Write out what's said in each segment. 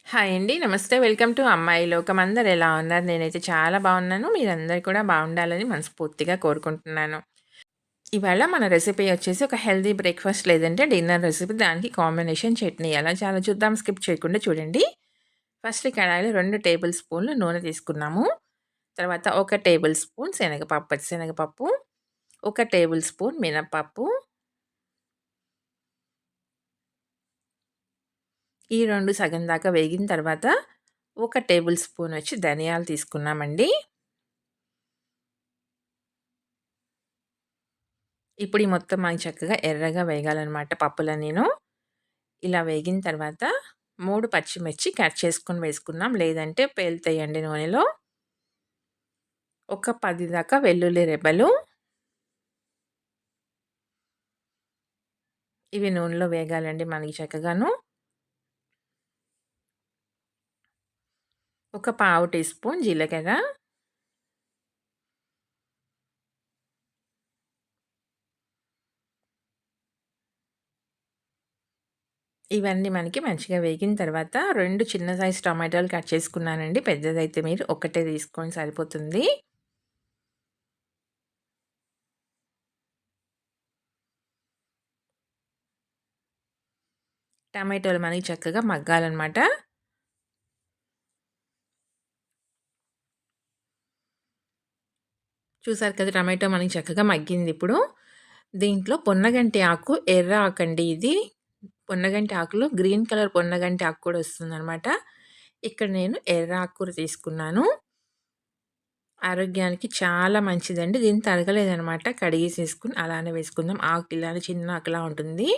Hi అండి. నమస్తే. Welcome to అమ్మాయి లోకం. అందరూ ఎలా ఉన్నారు? నేనైతే చాలా బాగున్నాను. మీరందరూ కూడా బాగుండాలని మనస్ఫూర్తిగా కోరుకుంటున్నాను. ఇవాళ మన రెసిపీ వచ్చేసి ఒక హెల్తీ బ్రేక్‌ఫాస్ట్ లేదంటే డిన్నర్ రెసిపీ. దానికి కాంబినేషన్ చట్నీ. ఎలా చేయాలో చూద్దాం. స్కిప్ చేయకుండా చూడండి. ఫస్ట్ కడాయిలో 2 టేబుల్ స్పూన్లు నూనె తీసుకున్నాము. తర్వాత 1 టేబుల్ స్పూన్ శనగపప్పు, పచ్చిశనగపప్పు, 1 టేబుల్ స్పూన్ మినపప్పు. ఈ 2 సగం దాకా వేగిన తర్వాత 1 టేబుల్ స్పూన్ వచ్చి ధనియాలు తీసుకున్నామండి. ఇప్పుడు ఈ మొత్తం మనకి చక్కగా ఎర్రగా వేగాలనమాట పప్పులన్నీను. ఇలా వేగిన తర్వాత 3 పచ్చిమిర్చి కట్ చేసుకొని వేసుకున్నాం. లేదంటే పేలుతాయండి నూనెలో. ఒక 10 దాకా వెల్లుల్లి రెబ్బలు. ఇవి నూనెలో వేగాలండి మనకి చక్కగాను. ఒక పావు టీ స్పూన్ జీలకర్ర. ఇవన్నీ మనకి మంచిగా వేగిన తర్వాత 2 చిన్న సైజ్ టమాటాలు కట్ చేసుకున్నానండి. పెద్దదైతే మీరు ఒకటే తీసుకొని సరిపోతుంది. టమాటోలు మనకి చక్కగా మగ్గాలనమాట. చూసారు కదా! టమాటో మనకి చక్కగా మగ్గింది ఇప్పుడు. దీంట్లో పొన్నగంటి ఆకు, ఎర్ర ఆకండి ఇది. పొన్నగంటి ఆకులో గ్రీన్ కలర్ పొన్నగంటి ఆకు కూడా వస్తుందనమాట. ఇక్కడ నేను ఎర్ర ఆకుకూర తీసుకున్నాను. ఆరోగ్యానికి చాలా మంచిదండి. దీన్ని తరగలేదనమాట. కడిగేసేసుకొని అలానే వేసుకుందాం. ఆకు ఇలానే చిన్న ఆకులా ఉంటుంది.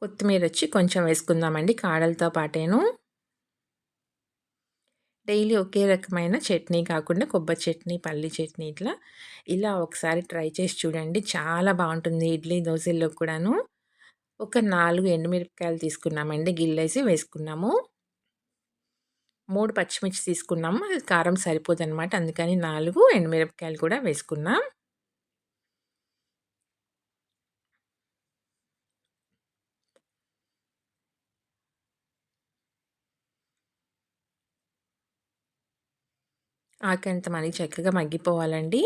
కొత్తిమీరొచ్చి కొంచెం వేసుకుందామండి కాడలతో పాటేను. డైలీ ఒకే రకమైన చట్నీ కాకుండా కొబ్బరి చట్నీ, పల్లి చట్నీ ఇలా ఒకసారి ట్రై చేసి చూడండి. చాలా బావుంటుంది ఇడ్లీ, దోసల్లో కూడాను. ఒక 4 ఎండుమిరపకాయలు తీసుకున్నామండి. గిల్లేసి వేసుకున్నాము. 3 పచ్చిమిర్చి తీసుకున్నాము. అది కారం సరిపోదనమాట. అందుకని 4 ఎండుమిరపకాయలు కూడా వేసుకున్నాం. ఆకంత మనకి చక్కగా మగ్గిపోవాలండి.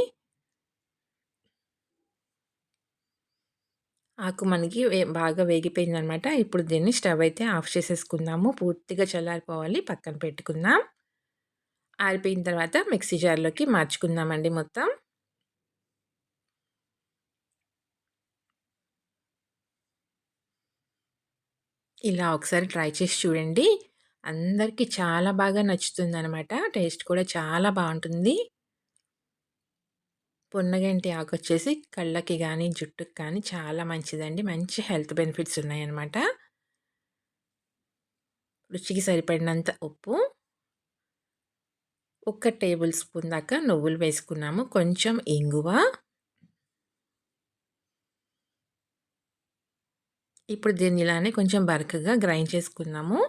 ఆకు మనకి బాగా వేగిపోయిందనమాట. ఇప్పుడు దీన్ని స్టవ్ అయితే ఆఫ్ చేసేసుకుందాము. పూర్తిగా చల్లారిపోవాలి. పక్కన పెట్టుకుందాం. ఆరిపోయిన తర్వాత మిక్సీ జార్‌లోకి మార్చుకుందామండి మొత్తం. ఇలా ఒకసారి ట్రై చేసి చూడండి. అందరికీ చాలా బాగా నచ్చుతుందనమాట. టేస్ట్ కూడా చాలా బావుంటుంది. పొన్నగంటి ఆకొచ్చేసి కళ్ళకి గానీ, జుట్టుకి కానీ చాలా మంచిదండి. మంచి హెల్త్ బెనిఫిట్స్ ఉన్నాయన్నమాట. రుచికి సరిపడినంత ఉప్పు, ఒక టేబుల్ స్పూన్ దాకా నువ్వులు వేసుకున్నాము. కొంచెం ఇంగువ. ఇప్పుడు దీన్ని ఇలానే కొంచెం బరకగా గ్రైండ్ చేసుకుందాము.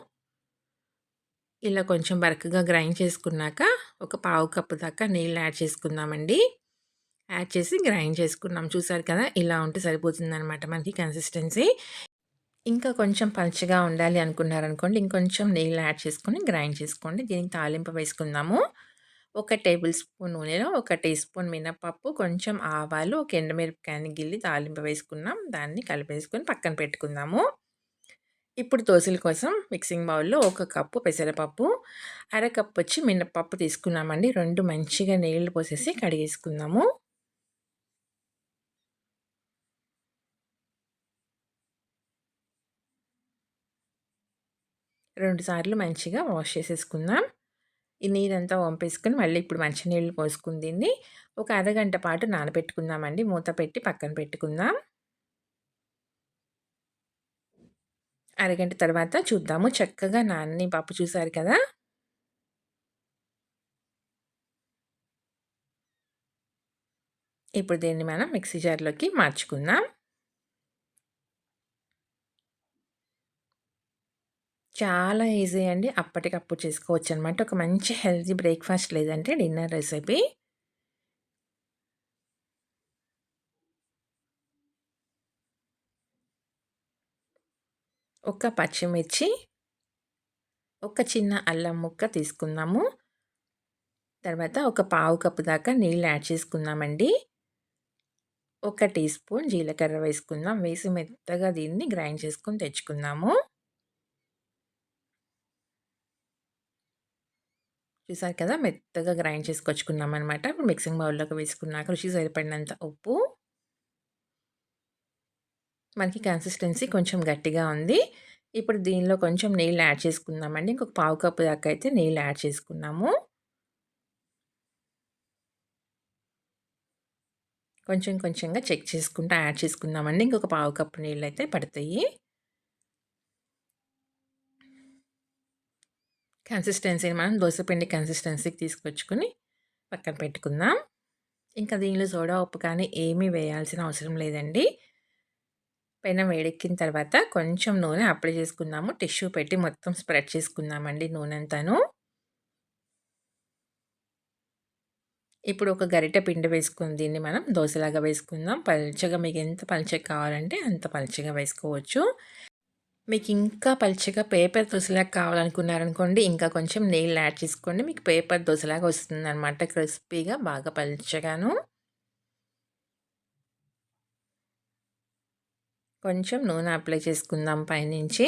ఇలా కొంచెం బరకగా గ్రైండ్ చేసుకున్నాక, ఒక పావు కప్పు దాకా నీళ్ళు యాడ్ చేసుకుందామండి. యాడ్ చేసి గ్రైండ్ చేసుకున్నాం. చూసారు కదా! ఇలా ఉంటే సరిపోతుందనమాట మనకి కన్సిస్టెన్సీ. ఇంకా కొంచెం పలుచగా ఉండాలి అనుకున్నారనుకోండి, ఇంకొంచెం నీళ్ళు యాడ్ చేసుకొని గ్రైండ్ చేసుకోండి. దీనికి తాలింపు వేసుకుందాము. ఒక టేబుల్ స్పూన్ నూనెలో ఒక టీ స్పూన్ మినపప్పు, కొంచెం ఆవాలు, ఒక ఎండుమిరపకాయని గిల్లి తాలింపు వేసుకున్నాం. దాన్ని కలిపేసుకొని పక్కన పెట్టుకుందాము. ఇప్పుడు దోసల కోసం మిక్సింగ్ బౌల్‌లో ఒక కప్పు పెసరపప్పు, అరకప్పు వచ్చి మినపప్పు తీసుకున్నామండి. 2 మంచిగా నీళ్లు పోసేసి కడిగేసుకుందాము. 2 సార్లు మంచిగా వాష్ చేసేసుకుందాం. ఈ నీరంతా వంపేసుకొని మళ్ళీ ఇప్పుడు మంచినీళ్ళు పోసుకొని దీన్ని ఒక అరగంట పాటు నానబెట్టుకుందామండి. మూత పెట్టి పక్కన పెట్టుకుందాం. అరగంట తర్వాత చూద్దాము. చక్కగా నాని పప్పు చూసారు కదా! ఇప్పుడు దీన్ని మనం మిక్సీ జార్‌లోకి మార్చుకుందాం. చాలా ఈజీ అండి. అప్పటికప్పుడు చేసుకోవచ్చనమాట. ఒక మంచి హెల్తీ బ్రేక్‌ఫాస్ట్ లేదంటే డిన్నర్ రెసిపీ. ఒక పచ్చిమిర్చి, ఒక చిన్న అల్లం ముక్క తీసుకుందాము. తర్వాత ఒక పావు కప్పు దాకా నీళ్ళు యాడ్ చేసుకుందామండి. ఒక టీ స్పూన్ జీలకర్ర వేసుకుందాం. వేసి మెత్తగా దీన్ని గ్రైండ్ చేసుకొని తెచ్చుకుందాము. చూసారు కదా! మెత్తగా గ్రైండ్ చేసుకొచ్చుకున్నామనమాట. ఇప్పుడు మిక్సింగ్ బౌల్‌లోకి వేసుకున్నాక రుచికి సరిపడినంత ఉప్పు. మనకి కన్సిస్టెన్సీ కొంచెం గట్టిగా ఉంది. ఇప్పుడు దీనిలో కొంచెం నీళ్ళు యాడ్ చేసుకుందామండి. ఇంకొక పావు కప్పు దాకా అయితే నీళ్ళు యాడ్ చేసుకున్నాము. కొంచెం కొంచెంగా చెక్ చేసుకుంటూ యాడ్ చేసుకుందామండి. ఇంకొక పావు కప్పు నీళ్ళైతే పడతాయి. కన్సిస్టెన్సీని మనం దోసపిండి కన్సిస్టెన్సీకి తీసుకొచ్చుకొని పక్కన పెట్టుకుందాం. ఇంకా దీనిలో సోడా ఉప్పు కానీ ఏమీ వేయాల్సిన అవసరం లేదండి. పెనం వేడెక్కిన తర్వాత కొంచెం నూనె అప్లై చేసుకుందాము. టిష్యూ పెట్టి మొత్తం స్ప్రెడ్ చేసుకుందామండి నూనెంతాను. ఇప్పుడు ఒక గరిటె పిండి వేసుకొని దీన్ని మనం దోసలాగా వేసుకుందాం. పల్చగా మీకెంత పల్చగా కావాలంటే అంత పల్చగా వేసుకోవచ్చు. మీకింకా పల్చగా పేపర్ దోసలాగా కావాలనుకున్నారనుకోండి, ఇంకా కొంచెం నీళ్ళు యాడ్ చేసుకోండి. మీకు పేపర్ దోసలాగా వస్తుందనమాట. క్రిస్పీగా బాగా పల్చగాను. కొంచెం నూనె అప్లై చేసుకుందాం పైనుంచి.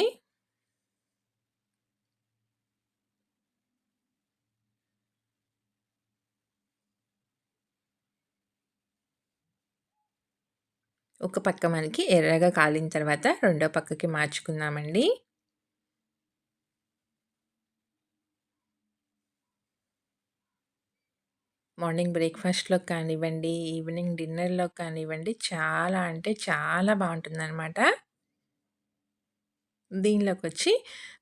ఒక పక్క మనకి ఎర్రగా కాలిన తర్వాత రెండో పక్కకి మార్చుకుందామండి. మార్నింగ్ బ్రేక్‌ఫాస్ట్‌లో కానివ్వండి, ఈవినింగ్ డిన్నర్‌లో కానివ్వండి, చాలా అంటే చాలా బావుంటుందనమాట. దీనిలోకొచ్చి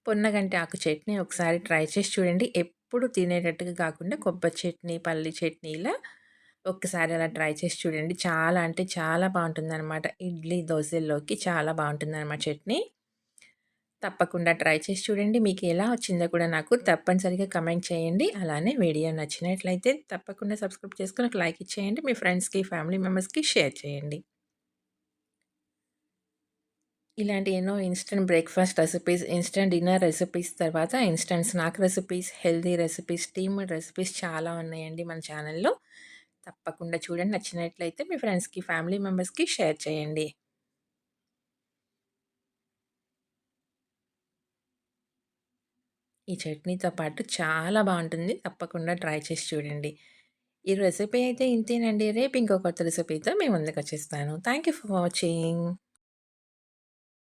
పొన్నగంటి ఆకు చట్నీ ఒకసారి ట్రై చేసి చూడండి. ఎప్పుడు తినేటట్టుగా కాకుండా కొబ్బరి చట్నీ, పల్లి చట్నీ ఇలా ఒక్కసారి అలా ట్రై చేసి చూడండి. చాలా అంటే చాలా బావుంటుందనమాట. ఇడ్లీ, దోసల్లోకి చాలా బావుంటుందనమాట చట్నీ. తప్పకుండా ట్రై చేసి చూడండి. మీకు ఎలా వచ్చిందో కూడా నాకు తప్పనిసరిగా కమెంట్ చేయండి. అలానే వీడియో నచ్చినట్లయితే తప్పకుండా సబ్స్క్రైబ్ చేసుకొని ఒక లైక్ ఇచ్చేయండి. మీ ఫ్రెండ్స్‌కి, ఫ్యామిలీ మెంబర్స్‌కి షేర్ చేయండి. ఇలాంటి ఎన్నో instant breakfast recipes, instant dinner recipes తర్వాత instant snack recipes, healthy recipes, steamed recipes చాలా ఉన్నాయండి మన ఛానల్‌లో. తప్పకుండా చూడండి. నచ్చినట్లయితే మీ ఫ్రెండ్స్‌కి, ఫ్యామిలీ మెంబర్స్‌కి షేర్ చేయండి. ఈ చట్నీతో పాటు చాలా బావుంటుంది. తప్పకుండా ట్రై చేసి చూడండి. ఈ రెసిపీ అయితే ఇంతేనండి. రేపు ఇంకో కొత్త రెసిపీతో మీ ముందుకొచ్చేస్తాను. Thank you for watching.